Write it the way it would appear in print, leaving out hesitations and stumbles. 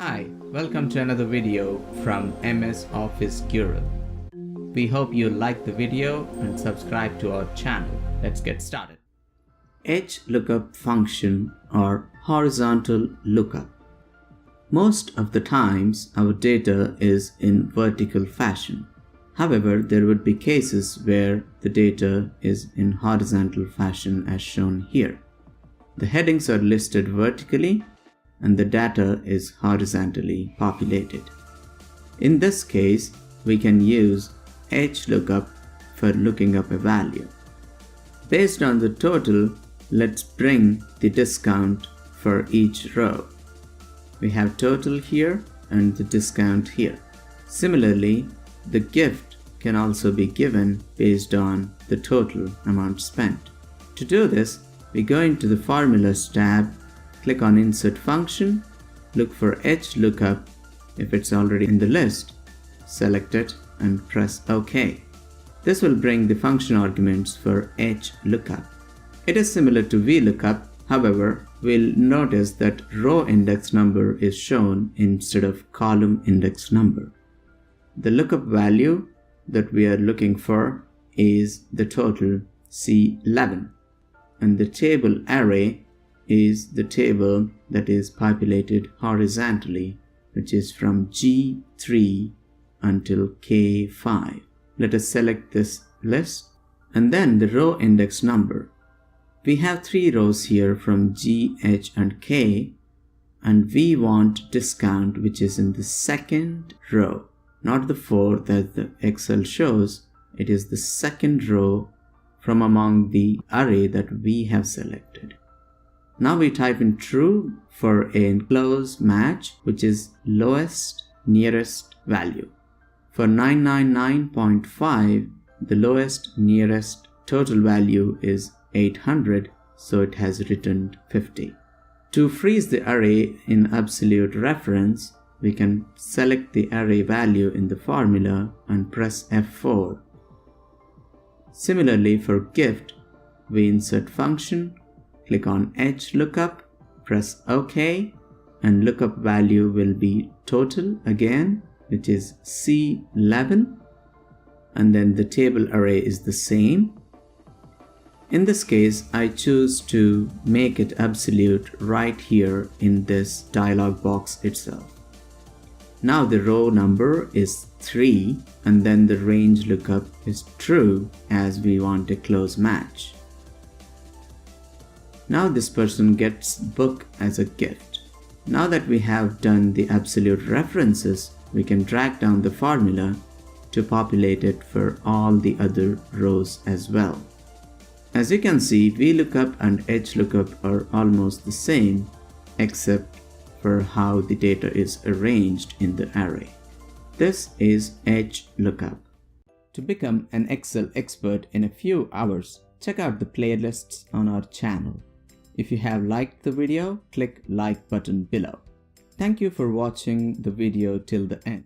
Hi, welcome to another video from MS Office Guru. We hope you like the video and subscribe to our channel. Let's get started. HLOOKUP function or horizontal lookup. Most of the times our data is in vertical fashion. However, there would be cases where the data is in horizontal fashion as shown here. The headings are listed vertically and the data is horizontally populated. In this case, we can use HLOOKUP for looking up a value. Based on the total, let's bring the discount for each row. We have total here and the discount here. Similarly, the gift can also be given based on the total amount spent. To do this, we go into the Formulas tab, click on Insert Function, look for HLOOKUP. If it's already in the list, select it and press OK. This will bring the function arguments for HLOOKUP. It is similar to VLOOKUP, however, we'll notice that row index number is shown instead of column index number. The lookup value that we are looking for is the total C11, and the table array is the table that is populated horizontally, which is from G3 until K5. Let us select this list and then the row index number. We have 3 rows here from G, H and K, and we want discount which is in the second row, not the 4 that the Excel shows. It is the second row from among the array that we have selected. Now we type in true for a close match, which is lowest nearest value. For 999.5, the lowest nearest total value is 800, so it has returned 50. To freeze the array in absolute reference, we can select the array value in the formula and press F4. Similarly, for gift, we insert function, click on HLOOKUP, press OK, and lookup value will be total again, which is C11, and then the table array is the same. In this case, I choose to make it absolute right here in this dialog box itself. Now the row number is 3 and then the range lookup is true as we want a close match. Now this person gets book as a gift. Now that we have done the absolute references, we can drag down the formula to populate it for all the other rows as well. As you can see, VLOOKUP and HLOOKUP are almost the same except for how the data is arranged in the array. This is HLOOKUP. To become an Excel expert in a few hours, check out the playlists on our channel. If you have liked the video, click like button below. Thank you for watching the video till the end.